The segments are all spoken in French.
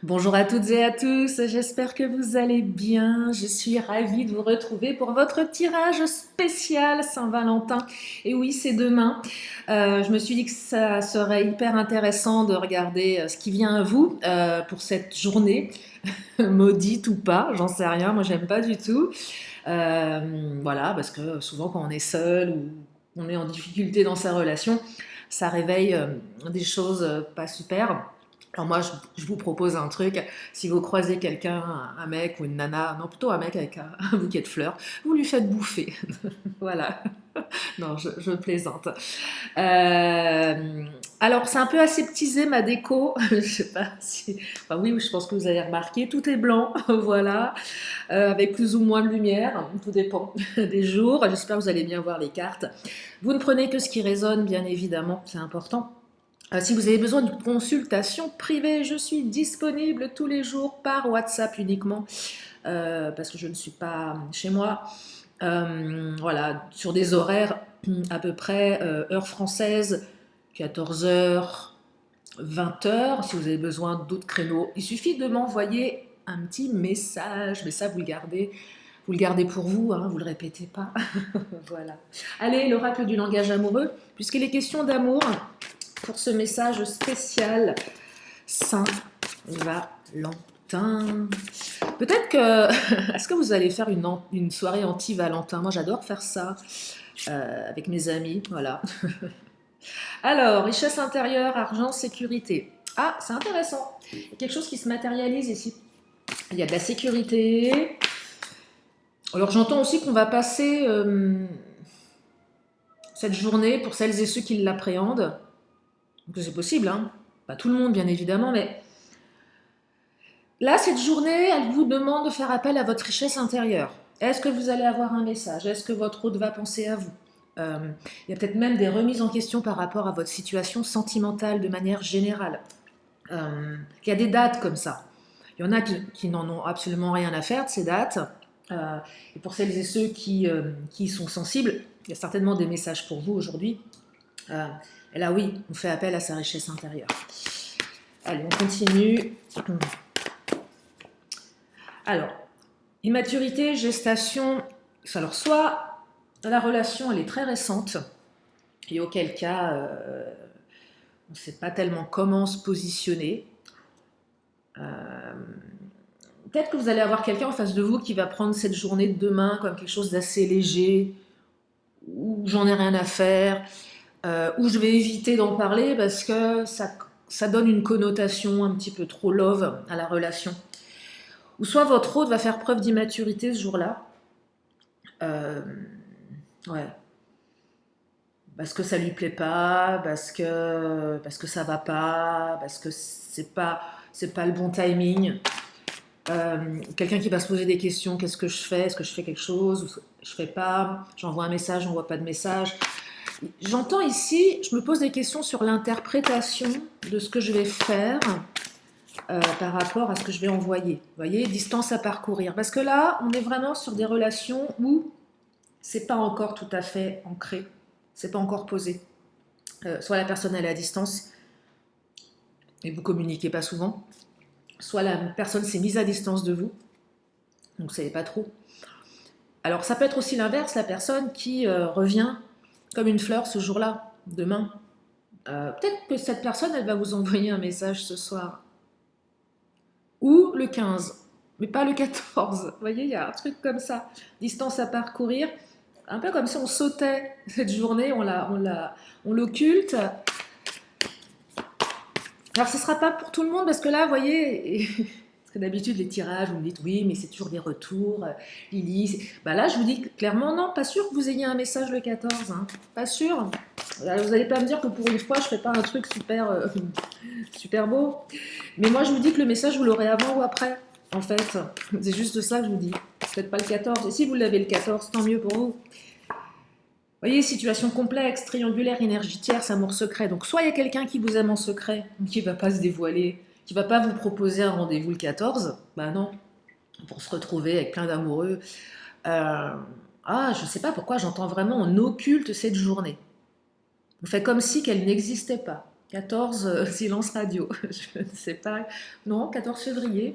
Bonjour à toutes et à tous, j'espère que vous allez bien. Je suis ravie de vous retrouver pour votre tirage spécial Saint-Valentin. Et oui, c'est demain. Je me suis dit que ça serait hyper intéressant de regarder ce qui vient à vous pour cette journée, maudite ou pas, j'en sais rien, moi j'aime pas du tout. Voilà, parce que souvent quand on est seul ou on est en difficulté dans sa relation, ça réveille des choses pas super. Alors moi, je vous propose un truc. Si vous croisez quelqu'un, un mec ou une nana, non plutôt un mec avec un bouquet de fleurs, vous lui faites bouffer. Voilà. Non, je plaisante. Euh, alors, c'est un peu aseptisé ma déco. Je sais pas si. Enfin, oui, je pense que vous avez remarqué. Tout est blanc, voilà, avec plus ou moins de lumière. Tout dépend des jours. J'espère que vous allez bien voir les cartes. Vous ne prenez que ce qui résonne, bien évidemment, c'est important. Si vous avez besoin d'une consultation privée, je suis disponible tous les jours par WhatsApp uniquement, parce que je ne suis pas chez moi. Voilà, sur des horaires à peu près heure française, 14 heures, 20 heures. Si vous avez besoin d'autres créneaux, il suffit de m'envoyer un petit message, mais ça vous le gardez pour vous, hein, vous le répétez pas. Voilà. Allez, l'oracle du langage amoureux, puisqu'il est question d'amour pour ce message spécial Saint-Valentin. Peut-être que... Est-ce que vous allez faire une soirée anti-Valentin? Moi, j'adore faire ça avec mes amis. Voilà. Alors, richesse intérieure, argent, sécurité. Ah, c'est intéressant. Il y a quelque chose qui se matérialise ici. Il y a de la sécurité. Alors, j'entends aussi qu'on va passer cette journée pour celles et ceux qui l'appréhendent. Donc, c'est possible, hein. Pas tout le monde, bien évidemment, mais là, cette journée, elle vous demande de faire appel à votre richesse intérieure. Est-ce que vous allez avoir un message? Est-ce que votre hôte va penser à vous? Euh, il y a peut-être même des remises en question par rapport à votre situation sentimentale de manière générale. Il y a des dates comme ça. Il y en a qui n'en ont absolument rien à faire de ces dates. Euh, et pour celles et ceux qui sont sensibles, il y a certainement des messages pour vous aujourd'hui. Et là, oui, on fait appel à sa richesse intérieure. Allez, on continue. Alors, immaturité, gestation. Alors, soit la relation, elle est très récente, et auquel cas, on ne sait pas tellement comment se positionner. Euh, Peut-être que vous allez avoir quelqu'un en face de vous qui va prendre cette journée de demain comme quelque chose d'assez léger, où j'en ai rien à faire, où je vais éviter d'en parler parce que ça donne une connotation un petit peu trop love à la relation. Ou soit votre hôte va faire preuve d'immaturité ce jour-là. Euh, ouais. Parce que ça lui plaît pas, parce que ça va pas, parce que c'est pas le bon timing. Quelqu'un qui va se poser des questions, qu'est-ce que je fais? Est-ce que je fais quelque chose? Ou je fais pas? J'envoie un message, j'envoie pas de message. J'entends ici, je me pose des questions sur l'interprétation de ce que je vais faire par rapport à ce que je vais envoyer. Vous voyez, distance à parcourir. Parce que là, on est vraiment sur des relations où c'est pas encore tout à fait ancré, c'est pas encore posé. Soit la personne elle est à distance et vous communiquez pas souvent, soit la personne s'est mise à distance de vous, donc vous ne savez pas trop. Alors ça peut être aussi l'inverse, la personne qui revient comme une fleur ce jour-là, demain. Peut-être que cette personne elle va vous envoyer un message ce soir. Ou le 15, mais pas le 14. Vous voyez, il y a un truc comme ça. Distance à parcourir, un peu comme si on sautait cette journée, on l'occulte. Alors, ce ne sera pas pour tout le monde parce que là, vous voyez, parce que d'habitude, les tirages, vous me dites oui, mais c'est toujours des retours. Lily, bah là, je vous dis clairement non, pas sûr que vous ayez un message le 14. Hein. Pas sûr. Alors, vous n'allez pas me dire que pour une fois, je ne fais pas un truc super, super beau. Mais moi, je vous dis que le message, vous l'aurez avant ou après. En fait, c'est juste ça que je vous dis. Peut-être pas le 14. Et si vous l'avez le 14, tant mieux pour vous. Vous voyez, situation complexe, triangulaire, énergie tierce, amour secret. Donc, soit il y a quelqu'un qui vous aime en secret, qui ne va pas se dévoiler, qui ne va pas vous proposer un rendez-vous le 14. Bah non, pour se retrouver avec plein d'amoureux. Je ne sais pas pourquoi j'entends vraiment on occulte cette journée. On fait comme si qu'elle n'existait pas. 14, silence radio. Je ne sais pas. Non, 14 février.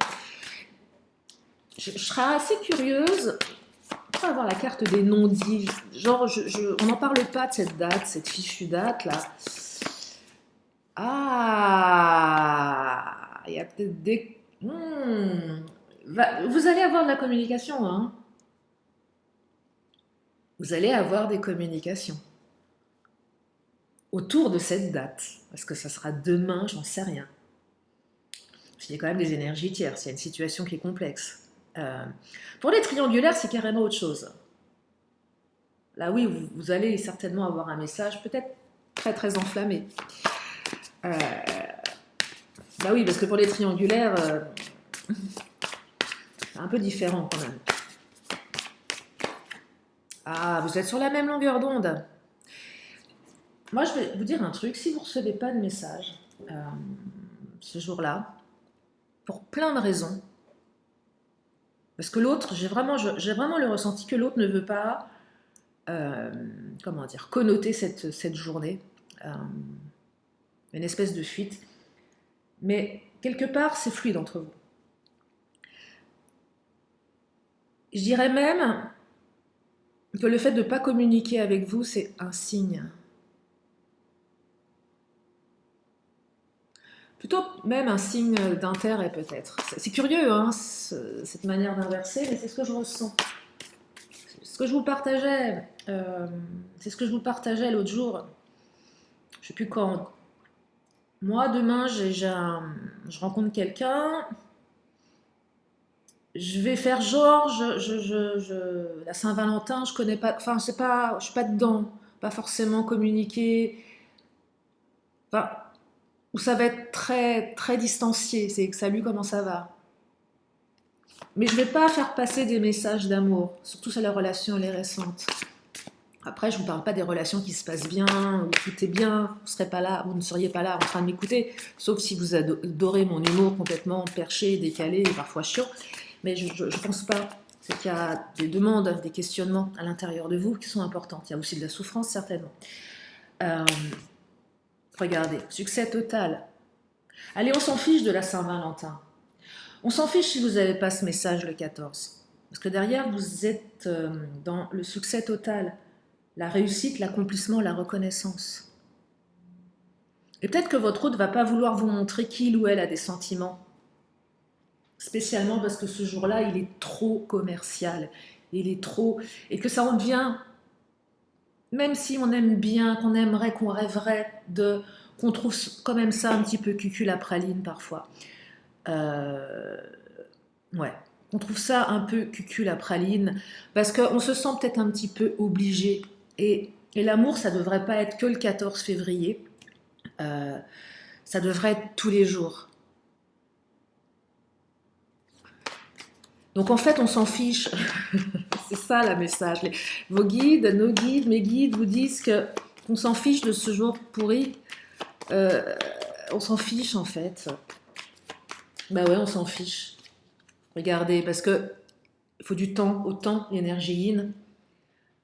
Je serais assez curieuse pour avoir la carte des non-dits. Genre, on n'en parle pas de cette date, cette fichue date là. Ah, il y a peut-être des. Vous allez avoir de la communication, hein. Vous allez avoir des communications autour de cette date. Parce que ça sera demain, j'en sais rien. Il y a quand même des énergies tierces, il y a une situation qui est complexe. Pour les triangulaires, c'est carrément autre chose. Là, oui, vous allez certainement avoir un message peut-être très très enflammé. Bah oui, parce que pour les triangulaires, c'est un peu différent quand même. Ah, vous êtes sur la même longueur d'onde. Moi, je vais vous dire un truc. Si vous ne recevez pas de message ce jour-là, pour plein de raisons, parce que l'autre, j'ai vraiment le ressenti que l'autre ne veut pas, comment dire, connoter cette journée, une espèce de fuite. Mais quelque part, c'est fluide entre vous. Je dirais même que le fait de ne pas communiquer avec vous, c'est un signe. Plutôt même un signe d'intérêt peut-être. C'est curieux, hein, cette manière d'inverser, mais c'est ce que je ressens. Ce que je vous partageais, c'est ce que je vous partageais l'autre jour. Je ne sais plus quand. Moi, demain, je rencontre quelqu'un. Je vais faire genre, la Saint-Valentin, je connais pas, enfin, c'est pas, je suis pas dedans, pas forcément communiquer. Enfin, où ça va être très, très distancié. C'est que salut, comment ça va? Mais je vais pas faire passer des messages d'amour, surtout si la relation elle est récente. Après, je ne vous parle pas des relations qui se passent bien, où tout est bien, vous ne seriez pas là en train de m'écouter, sauf si vous adorez mon humour complètement perché, décalé et parfois chiant. Mais je ne pense pas. C'est qu'il y a des demandes, des questionnements à l'intérieur de vous qui sont importantes. Il y a aussi de la souffrance, certainement. Regardez, succès total. Allez, on s'en fiche de la Saint-Valentin. On s'en fiche si vous n'avez pas ce message le 14. Parce que derrière, vous êtes dans le succès total, la réussite, l'accomplissement, la reconnaissance. Et peut-être que votre hôte ne va pas vouloir vous montrer qu'il ou elle a des sentiments. Spécialement parce que ce jour-là, il est trop commercial. Il est trop... Et que ça en devient, même si on aime bien, qu'on aimerait, qu'on rêverait qu'on trouve quand même ça un petit peu cucul à praline parfois. Ouais, on trouve ça un peu cucul à praline, parce qu'on se sent peut-être un petit peu obligé. Et l'amour, ça devrait pas être que le 14 février, ça devrait être tous les jours. Donc en fait, on s'en fiche. C'est ça le message. Vos guides, nos guides, mes guides vous disent qu'on s'en fiche de ce jour pourri. On s'en fiche en fait. Bah ouais, on s'en fiche. Regardez, parce que il faut du temps, au temps, l'énergie yin.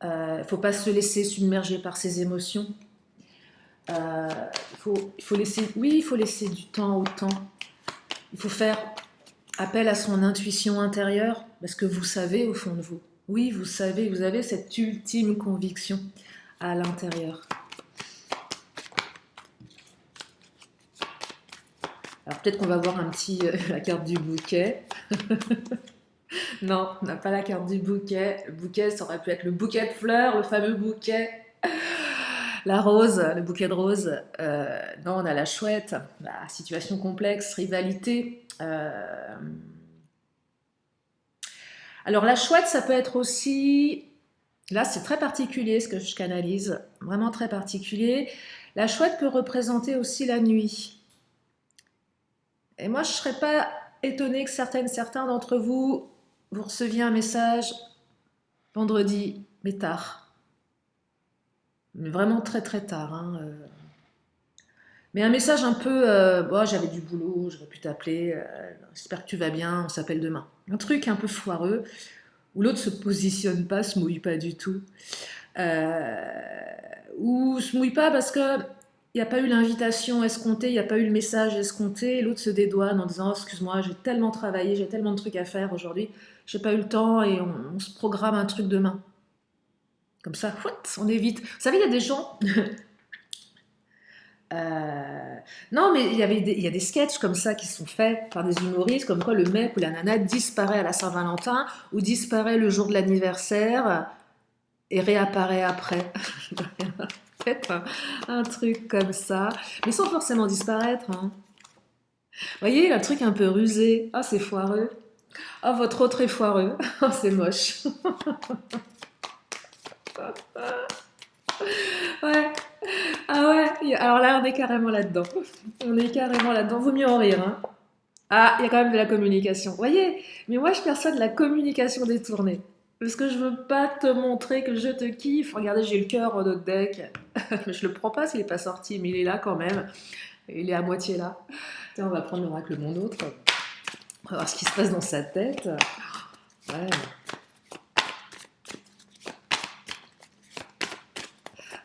Il ne faut pas se laisser submerger par ses émotions. Il faut laisser du temps au temps. Il faut faire appel à son intuition intérieure, parce que vous savez au fond de vous. Oui, vous savez, vous avez cette ultime conviction à l'intérieur. Alors peut-être qu'on va voir la carte du bouquet. Non, on n'a pas la carte du bouquet. Le bouquet, ça aurait pu être le bouquet de fleurs, le fameux bouquet. La rose, le bouquet de roses. Non, on a la chouette. Situation complexe, rivalité. Alors la chouette, ça peut être aussi... Là, c'est très particulier ce que je canalise. Vraiment très particulier. La chouette peut représenter aussi la nuit. Et moi, je ne serais pas étonnée que certains d'entre vous receviez un message vendredi, mais tard. Mais vraiment très très tard. Hein. Mais un message un peu, j'avais du boulot, j'aurais pu t'appeler, j'espère que tu vas bien, on s'appelle demain. Un truc un peu foireux, où l'autre se positionne pas, se mouille pas du tout. Ou se mouille pas parce que il il n'y a pas eu l'invitation escomptée, il n'y a pas eu le message escompté, et l'autre se dédouane en disant: oh, excuse-moi, j'ai tellement travaillé, j'ai tellement de trucs à faire aujourd'hui, j'ai pas eu le temps et on se programme un truc demain. Comme ça, on évite. Vous savez, il y a des gens. Euh, Non, mais il y a des sketchs comme ça qui sont faits par des humoristes, comme quoi le mec ou la nana disparaît à la Saint-Valentin ou disparaît le jour de l'anniversaire et réapparaît après. Faites un truc comme ça, mais sans forcément disparaître, hein. Vous voyez, un truc un peu rusé. Ah, c'est foireux. Ah, votre autre est foireux. Ah, c'est moche. Ouais. Ah ouais. Alors là, on est carrément là-dedans. On est carrément là-dedans. Vaut mieux en rire, hein. Ah, il y a quand même de la communication. Vous voyez, mais moi, je perçois de la communication détournée. Parce que je veux pas te montrer que je te kiffe. Regardez, j'ai le cœur en notre deck. Je le prends pas s'il est pas sorti, mais il est là quand même. Il est à moitié là. Tiens, on va prendre l'oracle Mon Autre. On va voir ce qui se passe dans sa tête. Ouais.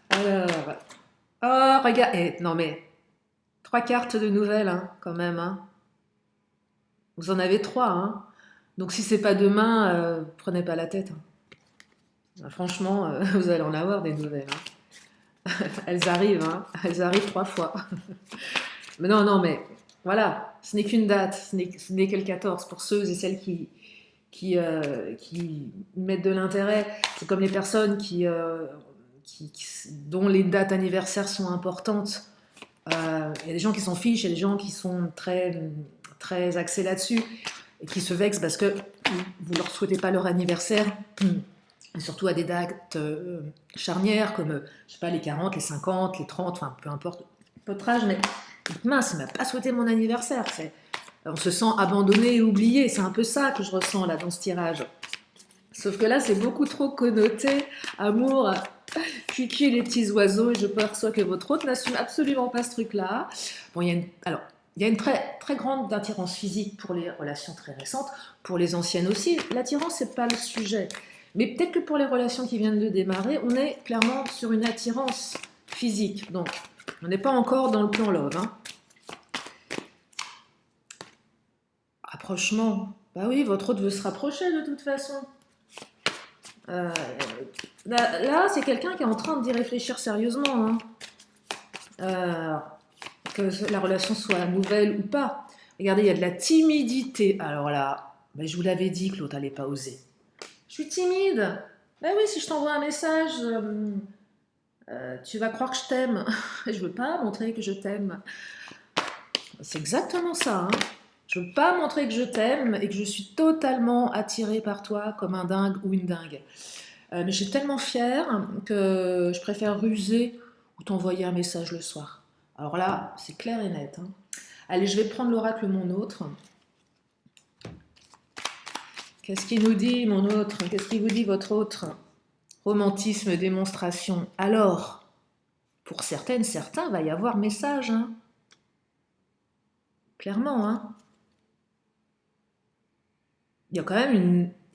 Alors. Oh, regarde. Non mais, 3 cartes de nouvelles, hein, quand même, hein. Vous en avez 3, hein. Donc si c'est pas demain, prenez pas la tête, hein. Franchement, vous allez en avoir des nouvelles, hein. Elles arrivent, hein. Elles arrivent 3 fois. Mais non, non, mais voilà, ce n'est qu'une date, ce n'est que le 14. Pour ceux et celles qui mettent de l'intérêt, c'est comme les personnes dont les dates anniversaires sont importantes. Il y a des gens qui s'en fichent, il y a des gens qui sont très, très axés là-dessus et qui se vexent parce que vous ne leur souhaitez pas leur anniversaire, et surtout à des dates charnières comme, je sais pas, les 40, les 50, les 30, enfin peu importe votre âge, mais mince, il m'a pas souhaité mon anniversaire. On se sent abandonné et oublié, c'est un peu ça que je ressens là dans ce tirage. Sauf que là, c'est beaucoup trop connoté amour, cuicui les petits oiseaux, et je perçois que votre hôte n'assume absolument pas ce truc-là. Bon, il y a une très, très grande attirance physique pour les relations très récentes, pour les anciennes aussi. L'attirance, c'est pas le sujet. Mais peut-être que pour les relations qui viennent de démarrer, on est clairement sur une attirance physique. Donc, on n'est pas encore dans le plan love, hein. Rapprochement. Bah oui, votre hôte veut se rapprocher de toute façon. Euh, là, c'est quelqu'un qui est en train d'y réfléchir sérieusement, hein. Euh, que la relation soit nouvelle ou pas. Regardez, il y a de la timidité. Alors là, ben je vous l'avais dit que l'autre n'allait pas oser. Je suis timide. Ben oui, si je t'envoie un message, tu vas croire que je t'aime. Je veux pas montrer que je t'aime. C'est exactement ça, hein. Je veux pas montrer que je t'aime et que je suis totalement attirée par toi comme un dingue ou une dingue. Mais je suis tellement fière que je préfère ruser ou t'envoyer un message le soir. Alors là, c'est clair et net, hein. Allez, je vais prendre l'oracle Mon Autre. Qu'est-ce qu'il nous dit, mon autre? Qu'est-ce qu'il vous dit, votre autre? Romantisme, démonstration. Alors, pour certaines, certains, va y avoir message, hein. Clairement, hein. Il y a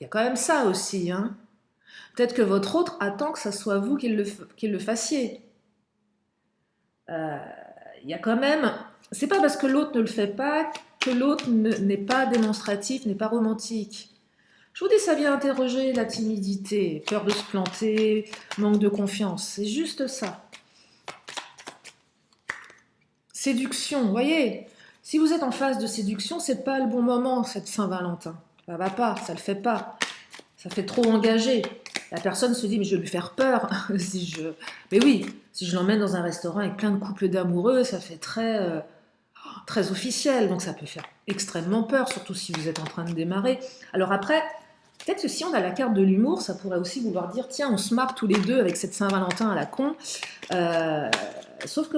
quand même ça aussi, hein. Peut-être que votre autre attend que ça soit vous qui le fassiez. Euh, il y a quand même. C'est pas parce que l'autre ne le fait pas que l'autre n'est pas démonstratif, n'est pas romantique. Je vous dis, ça vient interroger la timidité, peur de se planter, manque de confiance. C'est juste ça. Séduction, vous voyez. Si vous êtes en phase de séduction, c'est pas le bon moment, cette Saint-Valentin. Ça va pas, ça le fait pas. Ça fait trop engagé. La personne se dit, mais je vais lui faire peur. si je... Mais oui, si je l'emmène dans un restaurant avec plein de couples d'amoureux, ça fait très, très officiel. Donc ça peut faire extrêmement peur, surtout si vous êtes en train de démarrer. Alors après, peut-être que si on a la carte de l'humour, ça pourrait aussi vouloir dire, tiens, on se marre tous les deux avec cette Saint-Valentin à la con. Sauf que,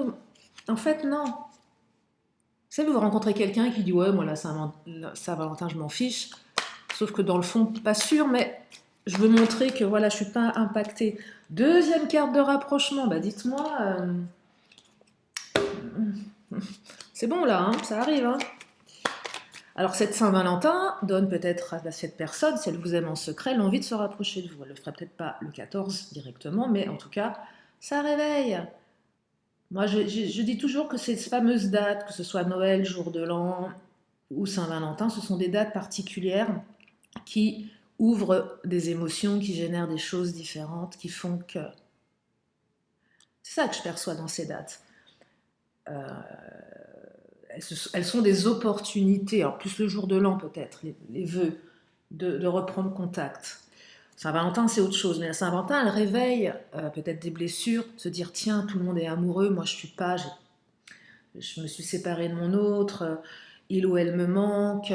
en fait, non. Vous savez, vous rencontrez quelqu'un qui dit, ouais, moi, la Saint-Valentin, je m'en fiche. Sauf que dans le fond, pas sûr, mais je veux montrer que voilà, je suis pas impactée. Deuxième carte de rapprochement, bah dites-moi, c'est bon là, hein, ça arrive, hein. Alors cette Saint-Valentin donne peut-être à cette personne, si elle vous aime en secret, l'envie de se rapprocher de vous. Elle ne le fera peut-être pas le 14 directement, mais en tout cas, ça réveille. Moi, je dis toujours que ces fameuses dates, que ce soit Noël, jour de l'an ou Saint-Valentin, ce sont des dates particulières qui ouvrent des émotions, qui génèrent des choses différentes, qui font que... C'est ça que je perçois dans ces dates. Elles sont des opportunités, alors plus le jour de l'an peut-être, les vœux, de reprendre contact. Saint-Valentin, c'est autre chose, mais la Saint-Valentin, elle réveille peut-être des blessures, se dire tiens, tout le monde est amoureux, moi je suis pas, je me suis séparée de mon autre, il ou elle me manque,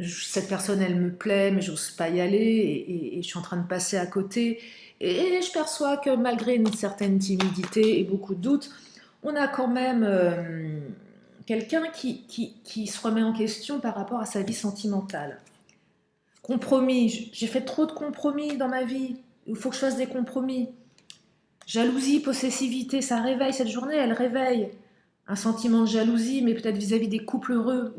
cette personne elle me plaît, mais j'ose pas y aller, et je suis en train de passer à côté. Et je perçois que malgré une certaine timidité et beaucoup de doutes, on a quand même quelqu'un qui se remet en question par rapport à sa vie sentimentale. Compromis, j'ai fait trop de compromis dans ma vie, il faut que je fasse des compromis. Jalousie, possessivité, ça réveille, cette journée, elle réveille un sentiment de jalousie, mais peut-être vis-à-vis des couples heureux,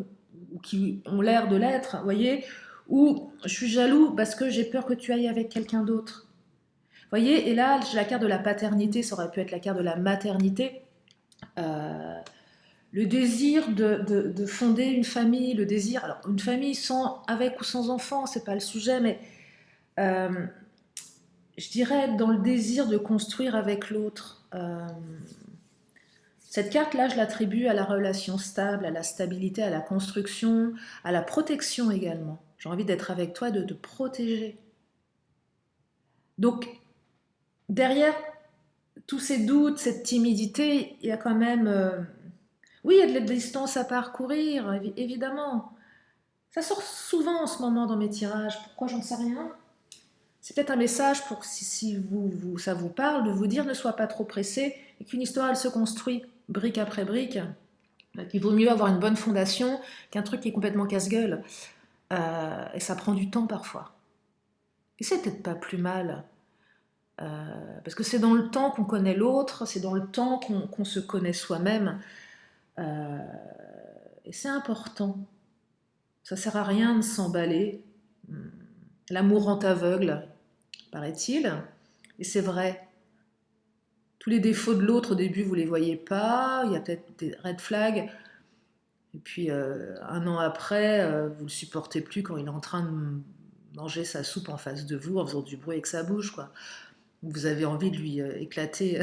ou qui ont l'air de l'être, vous voyez, ou je suis jaloux parce que j'ai peur que tu ailles avec quelqu'un d'autre. Vous voyez, et là, j'ai la carte de la paternité, ça aurait pu être la carte de la maternité. Euh, le désir de fonder une famille, le désir, alors une famille sans, avec ou sans enfants, c'est pas le sujet, mais euh, je dirais être dans le désir de construire avec l'autre. Cette carte-là, je l'attribue à la relation stable, à la stabilité, à la construction, à la protection également. J'ai envie d'être avec toi, de te protéger. Donc, derrière tous ces doutes, cette timidité, il y a quand même... oui, il y a de la distance à parcourir, évidemment. Ça sort souvent en ce moment dans mes tirages. Pourquoi j'en sais rien? C'est peut-être un message pour si ça vous parle, de vous dire ne sois pas trop pressé et qu'une histoire, elle se construit brique après brique. Qu'il vaut mieux avoir une bonne fondation qu'un truc qui est complètement casse-gueule. Et ça prend du temps parfois. Et c'est peut-être pas plus mal. Parce que c'est dans le temps qu'on connaît l'autre, c'est dans le temps qu'on se connaît soi-même. Euh, et c'est important. Ça sert à rien de s'emballer. L'amour rend aveugle, paraît-il. Et c'est vrai. Tous les défauts de l'autre, au début, vous les voyez pas. Il y a peut-être des red flags. Et puis, un an après, vous le supportez plus quand il est en train de manger sa soupe en face de vous, en faisant du bruit avec sa bouche, quoi. Vous avez envie de lui éclater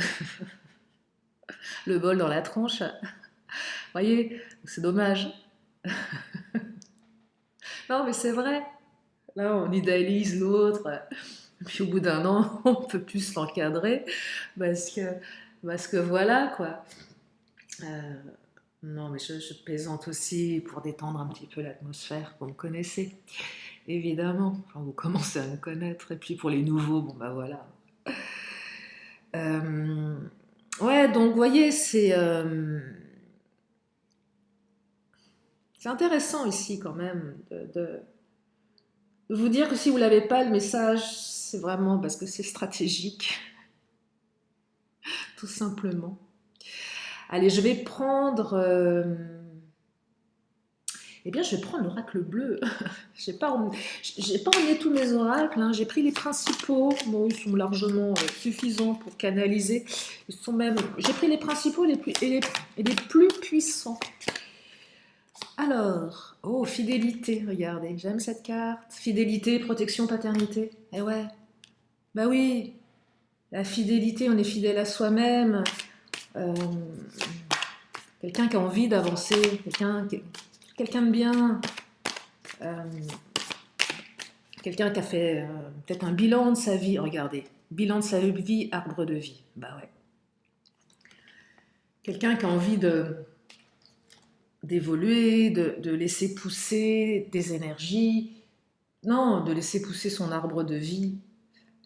le bol dans la tronche. Vous voyez, c'est dommage. Non, mais c'est vrai. Là, on idéalise l'autre. Puis au bout d'un an, on ne peut plus l'encadrer parce que, parce que voilà, quoi. Euh, non, mais je plaisante aussi pour détendre un petit peu l'atmosphère. Vous me connaissez, évidemment. Enfin, vous commencez à me connaître. Et puis pour les nouveaux, bon, bah voilà. Euh, ouais, donc vous voyez, c'est intéressant ici quand même de vous dire que si vous l'avez pas, le message, c'est vraiment parce que c'est stratégique, tout simplement. Allez, je vais prendre... eh bien, je vais prendre l'oracle bleu. J'ai pas emmené tous mes oracles, hein. J'ai pris les principaux. Bon, ils sont largement suffisants pour canaliser. Ils sont même... J'ai pris les principaux et les plus puissants. Alors, oh, fidélité, regardez, j'aime cette carte. Fidélité, protection, paternité. Eh ouais, bah oui, la fidélité, on est fidèle à soi-même. Euh, quelqu'un qui a envie d'avancer, quelqu'un de bien, euh, quelqu'un qui a fait peut-être un bilan de sa vie. Regardez, bilan de sa vie, arbre de vie. Bah ouais. Quelqu'un qui a envie d'évoluer, de laisser pousser des énergies. Non, de laisser pousser son arbre de vie.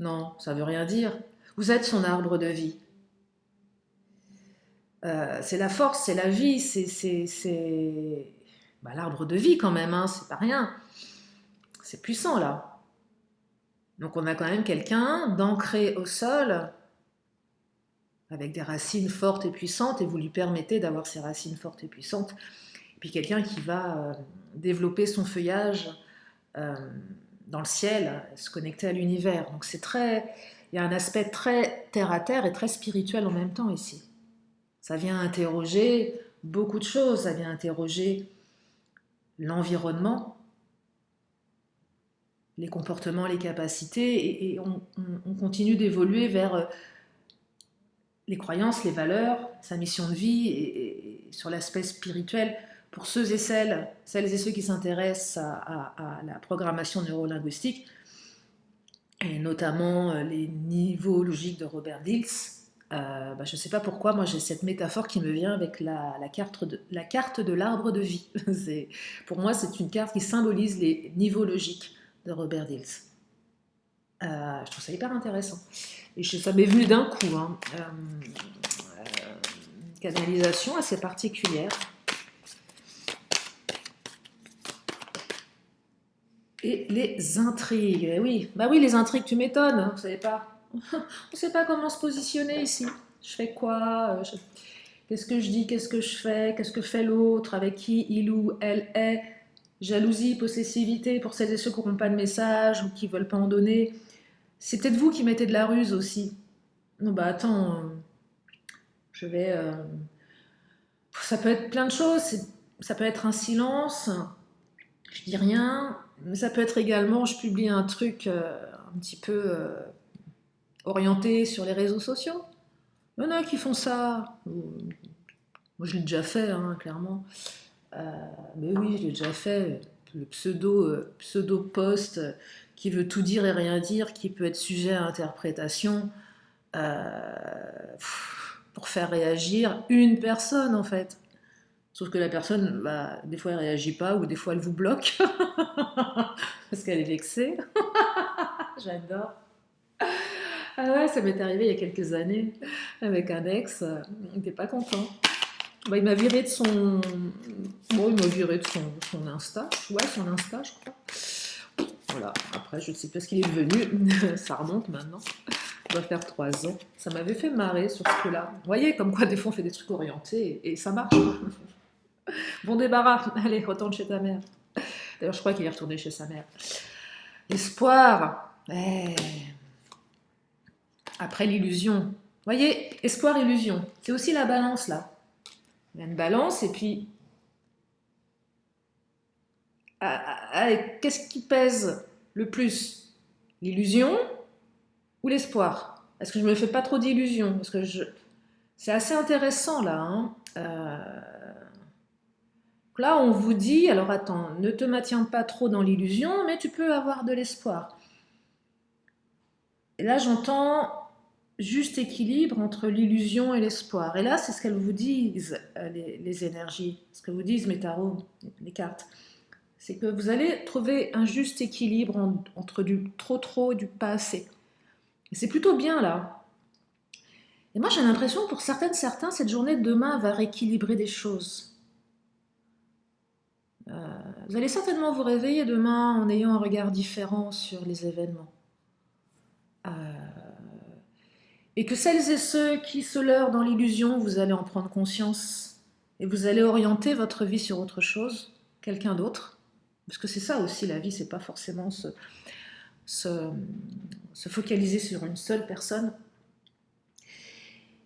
Non, ça veut rien dire. Vous êtes son arbre de vie. C'est la force, c'est la vie, c'est bah, l'arbre de vie quand même, hein, c'est pas rien. C'est puissant là. Donc on a quand même quelqu'un d'ancré au sol, avec des racines fortes et puissantes, et vous lui permettez d'avoir ces racines fortes et puissantes. Et puis quelqu'un qui va développer son feuillage euh, dans le ciel, se connecter à l'univers. Donc c'est très, il y a un aspect très terre à terre et très spirituel en même temps ici. Ça vient interroger beaucoup de choses. Ça vient interroger l'environnement, les comportements, les capacités, et on continue d'évoluer vers les croyances, les valeurs, sa mission de vie, et sur l'aspect spirituel. Pour celles et ceux qui s'intéressent à la programmation neurolinguistique, et notamment les niveaux logiques de Robert Dills, je ne sais pas pourquoi, moi j'ai cette métaphore qui me vient avec la carte de l'arbre de vie. Pour moi, c'est une carte qui symbolise les niveaux logiques de Robert Dills. Je trouve ça hyper intéressant. Et ça m'est venu d'un coup. Une canalisation assez particulière. Et les intrigues. Et oui, les intrigues, tu m'étonnes. Vous savez pas. On ne sait pas comment se positionner ici. Je fais quoi? Qu'est-ce que je dis? Qu'est-ce que je fais? Qu'est-ce que fait l'autre? Avec qui il ou elle est? Jalousie, possessivité pour celles et ceux qui n'auront pas de message ou qui ne veulent pas en donner. C'est peut-être vous qui mettez de la ruse aussi. Non, attends, je vais... ça peut être plein de choses. Ça peut être un silence, je dis rien. Mais ça peut être également, je publie un truc un petit peu orienté sur les réseaux sociaux. Il y en a qui font ça. Moi, je l'ai déjà fait, clairement. Mais oui, je l'ai déjà fait. Le pseudo-post qui veut tout dire et rien dire, qui peut être sujet à interprétation pour faire réagir une personne, en fait. Sauf que la personne, des fois, elle réagit pas, ou des fois, elle vous bloque parce qu'elle est vexée. J'adore. Ah ouais, ça m'est arrivé il y a quelques années avec un ex. Il n'était pas content. Il m'a viré de son... Bon, il m'a viré de son Insta. Ouais, son Insta, je crois. Voilà. Après, je ne sais pas ce qu'il est devenu. Ça remonte maintenant. Ça doit faire 3 ans. Ça m'avait fait marrer sur ce coup-là. Vous voyez, comme quoi, des fois, on fait des trucs orientés et ça marche. Bon débarras. Allez, retourne chez ta mère. D'ailleurs, je crois qu'il est retourné chez sa mère. Espoir. Après l'illusion. Vous voyez, espoir, illusion. C'est aussi la balance, là. Il y a une balance, et puis... qu'est-ce qui pèse le plus? L'illusion ou l'espoir? Est-ce que je me fais pas trop d'illusions? Parce que c'est assez intéressant, là. Là, on vous dit, alors attends, ne te maintiens pas trop dans l'illusion, mais tu peux avoir de l'espoir. Et là, j'entends juste équilibre entre l'illusion et l'espoir. Et là, c'est ce qu'elles vous disent, les énergies, ce que vous disent mes tarots, les cartes. C'est que vous allez trouver un juste équilibre entre du trop et du pas assez. Et c'est plutôt bien là. Et moi, j'ai l'impression, pour certains, cette journée de demain va rééquilibrer des choses. Vous allez certainement vous réveiller demain en ayant un regard différent sur les événements. Et que celles et ceux qui se leurrent dans l'illusion, vous allez en prendre conscience et vous allez orienter votre vie sur autre chose, quelqu'un d'autre. Parce que c'est ça aussi la vie, c'est pas forcément se focaliser sur une seule personne.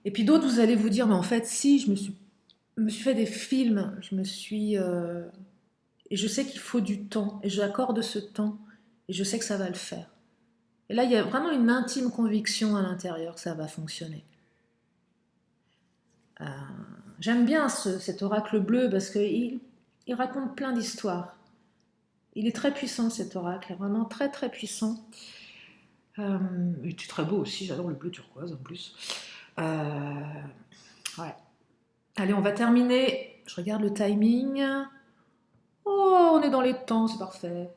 Et puis d'autres, vous allez vous dire, mais en fait, si, je me suis fait des films, et je sais qu'il faut du temps, et j'accorde ce temps, et je sais que ça va le faire. Et là, il y a vraiment une intime conviction à l'intérieur que ça va fonctionner. J'aime bien cet oracle bleu parce qu'il raconte plein d'histoires. Il est très puissant, cet oracle, vraiment très très puissant. Il est très beau aussi, j'adore le bleu turquoise en plus. Ouais. Allez, on va terminer. Je regarde le timing. Oh, on est dans les temps, c'est parfait.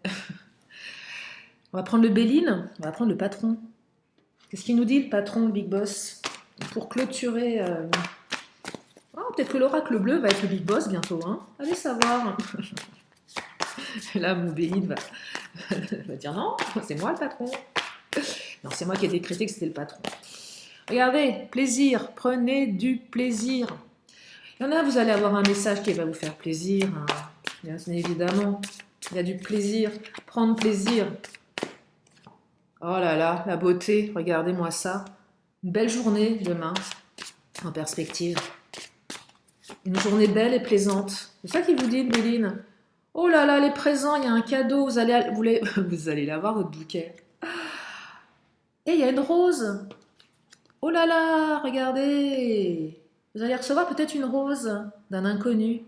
On va prendre le Béline, on va prendre le patron. Qu'est-ce qu'il nous dit, le patron, le big boss? Pour clôturer... peut-être que l'oracle bleu va être le big boss bientôt. Allez savoir. Là, mon Béline va dire non, c'est moi le patron. Non, c'est moi qui ai décrété que c'était le patron. Regardez, plaisir, prenez du plaisir. Il y en a, vous allez avoir un message qui va vous faire plaisir. Bien évidemment, il y a du plaisir, prendre plaisir. Oh là là, la beauté, regardez-moi ça. Une belle journée demain, en perspective. Une journée belle et plaisante. C'est ça qu'il vous dit, Béline. Oh là là, les présents, il y a un cadeau, vous allez l'avoir, votre bouquet. Et il y a une rose. Oh là là, regardez. Vous allez recevoir peut-être une rose d'un inconnu.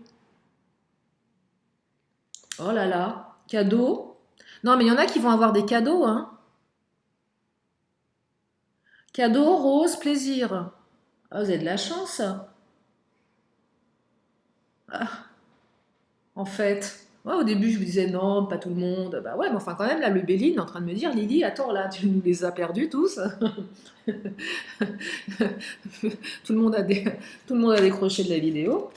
Oh là là, cadeau. Non, mais il y en a qui vont avoir des cadeaux, hein. Cadeau, rose, plaisir. Ah, vous avez de la chance. Ah, en fait. Ouais, au début, je me disais non, pas tout le monde. Bah ouais, mais enfin, quand même, là, le Béline est en train de me dire Lily, attends, là, tu nous les as perdus tous. tout, le monde a tout le monde a décroché de la vidéo.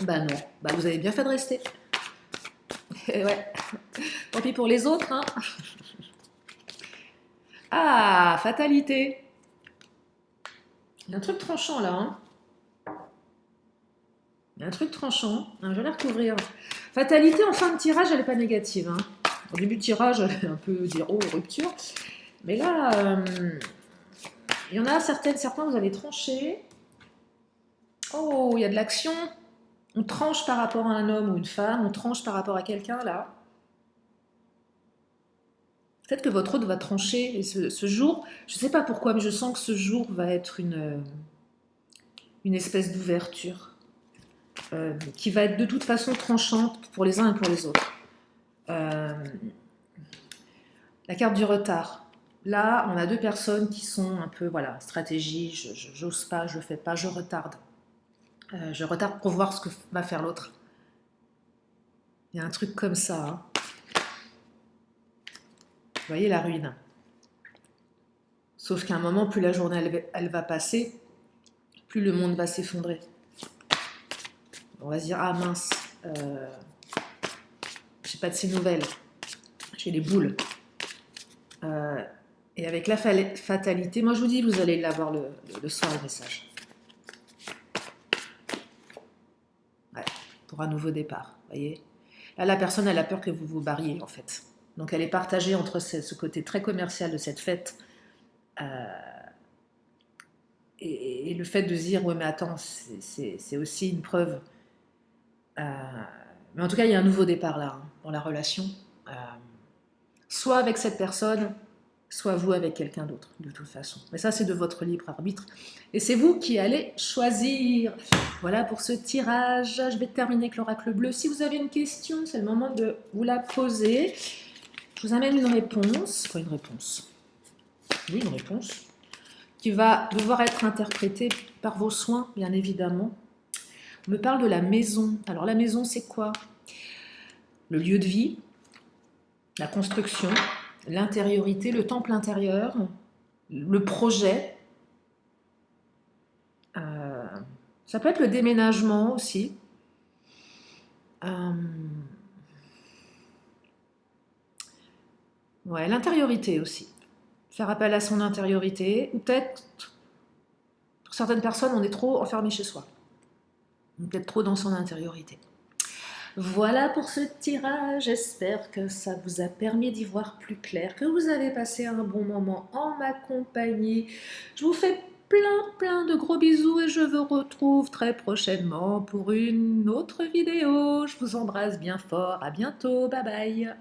Bah non, bah vous avez bien fait de rester. Et ouais, tant pis pour les autres, hein. Ah, fatalité. Il y a un truc tranchant là, hein. Il y a un truc tranchant, hein, je vais la recouvrir. Fatalité en fin de tirage, elle n'est pas négative, hein. Au début de tirage, elle est un peu dire oh, rupture. Mais là, il y en a certains, vous allez trancher. Oh, il y a de l'action. On tranche par rapport à un homme ou une femme, on tranche par rapport à quelqu'un là. Peut-être que votre autre va trancher. Et ce jour, je ne sais pas pourquoi, mais je sens que ce jour va être une espèce d'ouverture qui va être de toute façon tranchante pour les uns et pour les autres. La carte du retard. Là, on a deux personnes qui sont un peu, voilà, stratégie, j'ose pas, je le fais pas, je retarde. Je retarde pour voir ce que va faire l'autre. Il y a un truc comme ça. Hein. Vous voyez la ruine. Sauf qu'à un moment, plus la journée elle va passer, plus le monde va s'effondrer. On va se dire, ah mince, j'ai pas de ces nouvelles, j'ai les boules. Et avec la fatalité, moi je vous dis, vous allez l'avoir le soir, le message. Ouais, pour un nouveau départ, vous voyez. Là, la personne, elle a peur que vous vous barriez, en fait. Donc elle est partagée entre ce côté très commercial de cette fête et le fait de se dire, ouais mais attends, c'est aussi une preuve. Mais en tout cas, il y a un nouveau départ là, hein, dans la relation. Soit avec cette personne, soit vous avec quelqu'un d'autre, de toute façon. Mais ça, c'est de votre libre arbitre. Et c'est vous qui allez choisir. Voilà pour ce tirage. Je vais terminer avec l'oracle bleu. Si vous avez une question, c'est le moment de vous la poser. Je vous amène une réponse. Enfin, une réponse. Oui, une réponse. Qui va devoir être interprétée par vos soins, bien évidemment. On me parle de la maison. Alors, la maison, c'est quoi? Le lieu de vie, la construction, l'intériorité, le temple intérieur, le projet. Ça peut être le déménagement aussi. Ouais, l'intériorité aussi. Faire appel à son intériorité. Ou peut-être, pour certaines personnes, on est trop enfermé chez soi. On est peut-être trop dans son intériorité. Voilà pour ce tirage, j'espère que ça vous a permis d'y voir plus clair, que vous avez passé un bon moment en ma compagnie. Je vous fais plein de gros bisous et je vous retrouve très prochainement pour une autre vidéo. Je vous embrasse bien fort, à bientôt, bye bye.